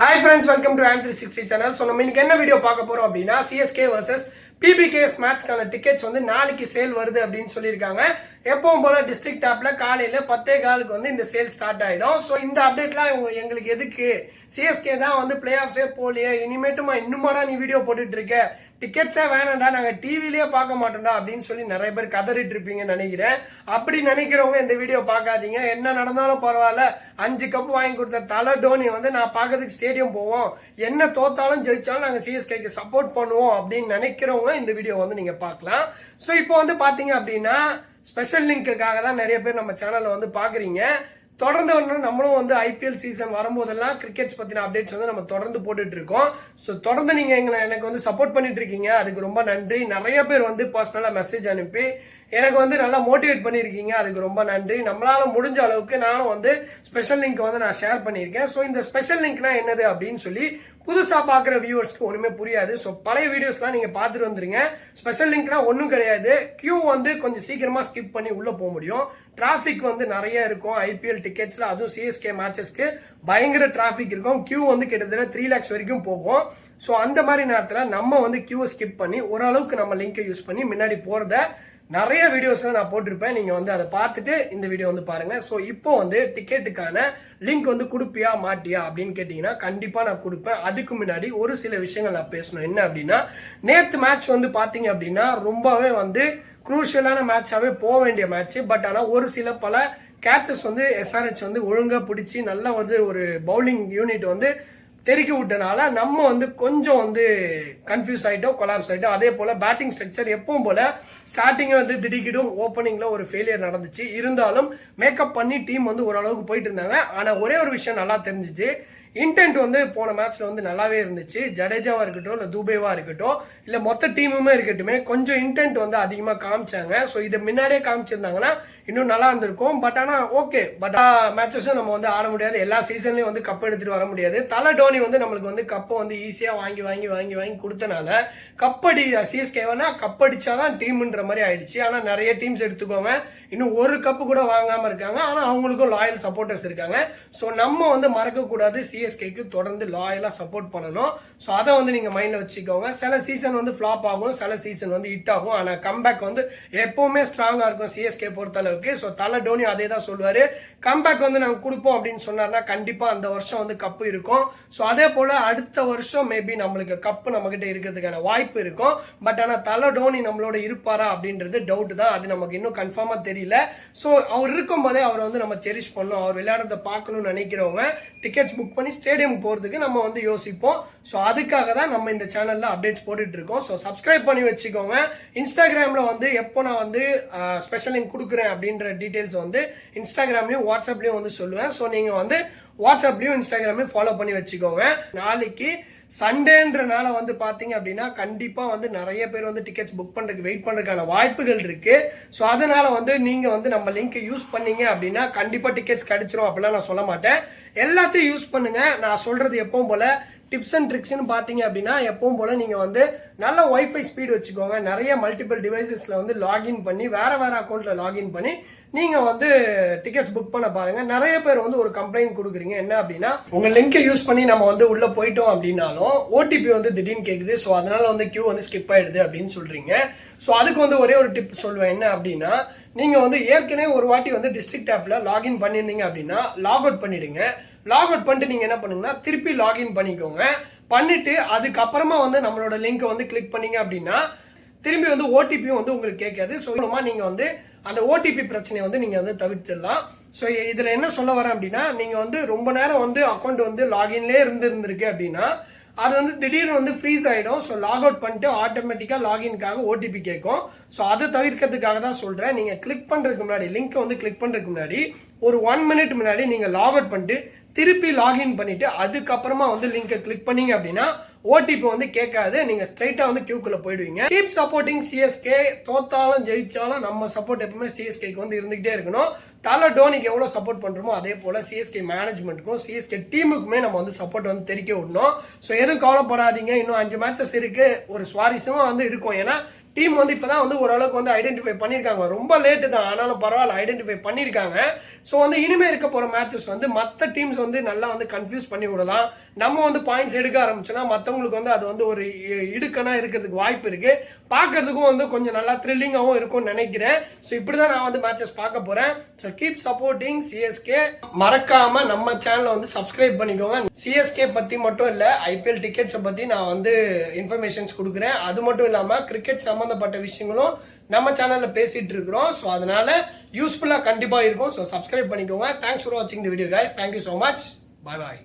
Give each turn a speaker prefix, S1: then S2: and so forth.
S1: Hi friends, welcome to AM360 channel. So நம்ம இன்னைக்கு என்ன வீடியோ பார்க்க போறோம் அப்படின்னா CSK vs PBKS மேட்ச்க்கான டிக்கெட்ஸ் வந்து நாளைக்கு சேல் வருது அப்படின்னு சொல்லியிருக்காங்க. எப்பவும் போல டிஸ்ட்ரிக்ட் ஆப்ல காலையில 10:15 வந்து இந்த சேல் ஸ்டார்ட் ஆயிடும். ஸோ இந்த அப்டேட்லாம் எங்களுக்கு எதுக்கு, சிஎஸ்கே தான் வந்து பிளே ஆஃப்ஸே போலியே, இனிமேட்டுமா இன்னுமாடா நீ வீடியோ போட்டுட்டு இருக்க, டிக்கெட்ஸே வேணாண்டா, நாங்க டிவிலேயே பார்க்க மாட்டோம்டா அப்படின்னு சொல்லி நிறைய பேர் கதறிட்டு இருப்பீங்கன்னு நினைக்கிறேன். அப்படி நினைக்கிறவங்க இந்த வீடியோ பார்க்காதீங்க. என்ன நடந்தாலும் பரவாயில்ல, 5 கப் வாங்கி கொடுத்த தலை டோனி வந்து நான் பார்க்கறதுக்கு ஸ்டேடியம் போவோம், என்ன தோத்தாலும் ஜெயிச்சாலும் நாங்கள் சிஎஸ்கேக்கு சப்போர்ட் பண்ணுவோம் அப்படின்னு நினைக்கிறவங்க இந்த வீடியோ வந்து நீங்க பார்க்கலாம். ஸோ இப்போ வந்து பாத்தீங்க அப்படின்னா ஸ்பெஷல் லிங்க்குக்காக தான் நிறைய பேர் நம்ம சேனல்ல வந்து பாக்குறீங்க. தொடர்ந்து நம்மளும் வந்து ஐபிஎல் சீசன் வரும்போதெல்லாம் கிரிக்கெட்ஸ் பத்தின அப்டேட்ஸ் வந்து நம்ம தொடர்ந்து போட்டுட்டு இருக்கோம். ஸோ தொடர்ந்து நீங்க எனக்கு வந்து சப்போர்ட் பண்ணிட்டு இருக்கீங்க, அதுக்கு ரொம்ப நன்றி. நிறைய பேர் வந்து பர்சனலா மெசேஜ் அனுப்பி எனக்கு வந்து நல்லா மோட்டிவேட் பண்ணியிருக்கீங்க, அதுக்கு ரொம்ப நன்றி. நம்மளால முடிஞ்ச அளவுக்கு நானும் வந்து ஸ்பெஷல் லிங்க் வந்து நான் ஷேர் பண்ணியிருக்கேன். ஸோ இந்த ஸ்பெஷல் லிங்க்னா என்னது அப்படின்னு சொல்லி புதுசா பாக்குற வியூவர்ஸ்க்கு ஒண்ணுமே புரியாது. ஸோ பழைய வீடியோஸ்லாம் நீங்க பாத்துட்டு வந்துருங்க. ஸ்பெஷல் லிங்க்னா ஒன்றும் கிடையாது, கியூ வந்து கொஞ்சம் சீக்கிரமா ஸ்கிப் பண்ணி உள்ள போக முடியும். டிராபிக் வந்து நிறைய இருக்கும் ஐபிஎல் டிக்கெட்ஸ்ல, அதுவும் சிஎஸ்கே மேட்சஸ்க்கு பயங்கர டிராபிக் இருக்கும். கியூ வந்து கிட்டத்தட்ட 3 lakhs வரைக்கும் போகும். ஸோ அந்த மாதிரி நேரத்தில் நம்ம வந்து கியூவை ஸ்கிப் பண்ணி ஓரளவுக்கு நம்ம லிங்கை யூஸ் பண்ணி முன்னாடி போறத நிறைய வீடியோஸ்ல நான் போட்டிருப்பேன். நீங்க வந்து அதை பார்த்துட்டு இந்த வீடியோ வந்து பாருங்க. ஸோ இப்போ வந்து டிக்கெட்டுக்கான லிங்க் வந்து கொடுப்பியா மாட்டியா அப்படின்னு கேட்டீங்கன்னா கண்டிப்பா நான் கொடுப்பேன். அதுக்கு முன்னாடி ஒரு சில விஷயங்கள் நான் பேசணும். என்ன அப்படின்னா, நேத்து மேட்ச் வந்து பாத்தீங்க அப்படின்னா ரொம்பவே வந்து குரூஷியலான மேட்சாவே போக வேண்டிய மேட்ச். பட் ஆனா ஒரு சில பல கேட்சஸ் வந்து எஸ்ஆர்ஹெச் வந்து ஒழுங்கா பிடிச்சி நல்ல வந்து ஒரு பவுலிங் யூனிட் வந்து தெறிக்க விட்டனால நம்ம வந்து கொஞ்சம் வந்து கன்ஃபியூஸ் ஆயிட்டோம், கொலாப்ஸ் ஆயிட்டோம். அதே போல பேட்டிங் ஸ்ட்ரக்சர் எப்பவும் போல ஸ்டார்டிங் வந்து திடீர்னு ஓப்பனிங்ல ஒரு ஃபெயிலியர் நடந்துச்சு. இருந்தாலும் மேக்கப் பண்ணி டீம் வந்து ஓரளவுக்கு போயிட்டு இருந்தாங்க. ஆனா ஒரே ஒரு விஷயம் நல்லா தெரிஞ்சிச்சு, இன்டென்ட் வந்து போன மேட்ச்ல வந்து நல்லாவே இருந்துச்சு. ஜடேஜாவா இருக்கட்டும், இல்ல தூபேவா இருக்கட்டும், இல்ல மொத்த டீமுமே இருக்கட்டுமே, கொஞ்சம் இன்டென்ட் வந்து அதிகமா காமிச்சாங்க. ஸோ இதை முன்னாடியே காமிச்சிருந்தாங்கன்னா இன்னும் நல்லா இருந்திருக்கும். பட் ஆனா ஓகே, பட் மேட்சஸும் நம்ம வந்து ஆட முடியாது, எல்லா சீசன்லயும் வந்து கப் எடுத்துட்டு வர முடியாது. தலை டோனி வந்து நம்மளுக்கு வந்து கப்பை வந்து ஈஸியா வாங்கி வாங்கி வாங்கி வாங்கி கொடுத்தனால கப்படி சிஎஸ்கேவனா கப் அடிச்சாதான் டீம்ன்ற மாதிரி ஆயிடுச்சு. ஆனா நிறைய டீம்ஸ் எடுத்துக்கோங்க இன்னும் ஒரு கப்பு கூட வாங்காம இருக்காங்க, ஆனா அவங்களுக்கும் லாயல் சப்போர்ட்டர்ஸ் இருக்காங்க. ஸோ நம்ம வந்து மறக்க கூடாது, சிஎஸ்கேக்கு தொடர்ந்து லாயலா சப்போர்ட் பண்ணணும். ஸோ அதை வந்து நீங்க மைண்ட்ல வச்சுக்கோங்க. சில சீசன் வந்து ஃபிளாப் ஆகும், சில சீசன் வந்து ஹிட் ஆகும். ஆனா கம்பேக் வந்து எப்பவுமே ஸ்ட்ராங்கா இருக்கும் சிஎஸ்கே பொறுத்த அளவுக்கு. ஸோ தலை டோனி அதே தான் சொல்லுவாரு, கம்பேக் வந்து நாங்க கொடுப்போம் அப்படின்னு சொன்னார்னா கண்டிப்பா அந்த வருஷம் வந்து கப்பு இருக்கும். ஸோ அதே போல அடுத்த வருஷம் மேபி நம்மளுக்கு கப்பு நம்ம கிட்ட இருக்கிறதுக்கான வாய்ப்பு இருக்கும். பட் ஆனா தலை டோனி நம்மளோட இருப்பாரா அப்படின்றது டவுட் தான், அது நமக்கு இன்னும் கன்ஃபார்மா தெரியல. ஸோ அவர் இருக்கும் போதே அவரை வந்து நம்ம செரிஷ் பண்ணணும், அவர் விளையாடுறத பார்க்கணும்னு நினைக்கிறவங்க டிக்கெட்ஸ் புக் பண்ணி ஸ்டேடியம் போறதுக்கு நம்ம வந்து யோசிப்போம். ஸோ அதுக்காக தான் நம்ம இந்த சேனல்ல அப்டேட்ஸ் போட்டுட்டு இருக்கோம். ஸோ சப்ஸ்கிரைப் பண்ணி வச்சுக்கோங்க. இன்ஸ்டாகிராம்ல வந்து எப்போ நான் வந்து ஸ்பெஷல் லிங்க் கொடுக்குறேன் அப்படின்ற டீடைல்ஸ் வந்து இன்ஸ்டாகிராம்லயும் வாட்ஸ்அப்லயும் வந்து சொல்லுவேன். ஸோ நீங்க வந்து வாட்ஸ்அப்லயும் இன்ஸ்டாகிராம்லயும் ஃபாலோ பண்ணி வச்சுக்கோங்க. நாளைக்கு சண்டேன்றனால வந்து பாத்தீங்க அப்படின்னா கண்டிப்பா வந்து நிறைய பேர் வந்து டிக்கெட்ஸ் புக் பண்றதுக்கு வெயிட் பண்றதுக்கான வாய்ப்புகள் இருக்கு. ஸோ அதனால வந்து நீங்க வந்து நம்ம லிங்க் யூஸ் பண்ணீங்க அப்படின்னா கண்டிப்பா டிக்கெட்ஸ் கிடைச்சிரும் அப்படிலாம் நான் சொல்ல மாட்டேன். எல்லாத்தையும் யூஸ் பண்ணுங்க. நான் சொல்றது எப்பவும் போல டிப்ஸ் அண்ட் ட்ரிக்ஸ்னு பாத்தீங்க அப்படின்னா எப்பவும் போல நீங்க வந்து நல்ல வைஃபை ஸ்பீட் வச்சுக்கோங்க. நிறைய மல்டிபிள் டிவைசஸ்ல வந்து லாகின் பண்ணி வேற வேற அக்கௌண்ட்ல லாகின் பண்ணி நீங்க வந்து டிக்கெட்ஸ் புக் பண்ண பாருங்க. நிறைய பேர் வந்து ஒரு கம்ப்ளைண்ட் கொடுக்குறீங்க, என்ன அப்படின்னா உங்க லிங்கை யூஸ் பண்ணி நம்ம வந்து உள்ள போயிட்டோம் அப்படின்னாலும் ஓடிபி வந்து திடீர்னு கேக்குது, ஸோ அதனால வந்து கியூ வந்து ஸ்கிப் ஆயிடுது அப்படின்னு சொல்றீங்க. ஸோ அதுக்கு வந்து ஒரே ஒரு டிப் சொல்லுவேன். என்ன அப்படின்னா, நீங்க வந்து ஏற்கனவே ஒரு வாட்டி வந்து டிஸ்ட்ரிக்ட் ஆப்ல லாகின் பண்ணிருந்தீங்க அப்படின்னா லாக் அவுட் பண்ணிடுங்க. லாக் அவுட் பண்ணிட்டு நீங்க என்ன பண்ணுங்கன்னா திருப்பி லாகின் பண்ணிக்கோங்க. பண்ணிட்டு அதுக்கப்புறமா வந்து நம்மளோட லிங்க் வந்து கிளிக் பண்ணீங்க அப்படின்னா திரும்பி வந்து ஓடிபியும் வந்து உங்களுக்கு கேட்காது. ஸோ நீங்க வந்து அந்த ஓடிபி பிரச்சனையை வந்து நீங்க வந்து தவிர்த்துடலாம். ஸோ இதுல என்ன சொல்ல வரேன் அப்படின்னா, நீங்க வந்து ரொம்ப நேரம் வந்து அக்கௌண்ட் வந்து லாகின்லேயே இருந்திருக்கு அப்படின்னா அது வந்து திடீர்னு வந்து ஃப்ரீஸ் ஆயிடும். ஸோ லாக் அவுட் பண்ணிட்டு ஆட்டோமேட்டிக்கா லாகின்காக ஓடிபி கேட்கும். ஸோ அதை தவிர்க்கிறதுக்காக தான் சொல்றேன். நீங்க கிளிக் பண்றதுக்கு முன்னாடி லிங்க் வந்து கிளிக் பண்றதுக்கு முன்னாடி ஒரு 1 minute முன்னாடி நீங்க லாக் அவுட் பண்ணிட்டு திருப்பி லாகின் பண்ணிட்டு அதுக்கப்புறமா வந்து லிங்கை கிளிக் பண்ணீங்க அப்படின்னா ஓடிபி வந்து கேட்காது, நீங்க ஸ்ட்ரைட்டா வந்து கியூக்குள்ள போயிடுவீங்க. Keep supporting CSK. தோத்தாலும் ஜெயிச்சாலும் நம்ம சப்போர்ட் எப்பவுமே சிஎஸ்கேக்கு வந்து இருந்துகிட்டே இருக்கணும். தலை டோனிக்கு எவ்வளவு சப்போர்ட் பண்றோமோ அதே போல சிஎஸ்கே மேனேஜ்மெண்ட்டுக்கும் சிஎஸ்கே டீமுக்குமே நம்ம வந்து சப்போர்ட் வந்து தெரிவிக்க விடணும். ஸோ எதுவும் கவலைப்படாதீங்க, இன்னும் 5 மேட்சஸ் இருக்கு, ஒரு சுவாரஸ்யமா வந்து இருக்கும். ஏன்னா டீம் வந்து இப்பதான் வந்து ஓரளவுக்கு வந்து ஐடென்டிஃபை பண்ணிருக்காங்க. ரொம்ப லேட்டு தான், ஆனாலும் பரவாயில்ல ஐடென்டிஃபை பண்ணிருக்காங்க. ஸோ வந்து இனிமே இருக்க போற மேட்சஸ் வந்து மற்ற டீம்ஸ் வந்து நல்லா வந்து கன்ஃபியூஸ் பண்ணி விடலாம். நம்ம வந்து பாயிண்ட்ஸ் எடுக்க ஆரம்பிச்சோம்னா மற்றவங்களுக்கு வந்து அது வந்து ஒரு இடுக்கனா இருக்கிறதுக்கு வாய்ப்பு இருக்கு. பார்க்கறதுக்கும் வந்து கொஞ்சம் நல்லா த்ரில்லிங்காகவும் இருக்கும்னு நினைக்கிறேன். ஸோ இப்படி தான் நான் வந்து மேட்சஸ் பார்க்க போறேன். So keep supporting CSK. மறக்காம நம்ம சேனலை வந்து சப்ஸ்கிரைப் பண்ணிக்கோங்க. சிஎஸ்கே பத்தி மட்டும் இல்ல, ஐபிஎல் டிக்கெட்ஸை பத்தி நான் வந்து இன்ஃபர்மேஷன்ஸ் கொடுக்குறேன். அது மட்டும் இல்லாம கிரிக்கெட் சம்பந்தப்பட்ட விஷயங்களும் நம்ம சேனல்ல பேசிட்டு இருக்கிறோம். ஸோ அதனால யூஸ்ஃபுல்லா கண்டிப்பா இருக்கும். ஸோ சப்ஸ்கிரைப் பண்ணிக்கோங்க. தேங்க்ஸ் ஃபார் வாட்சிங் the video guys. Thank you so much. Bye bye.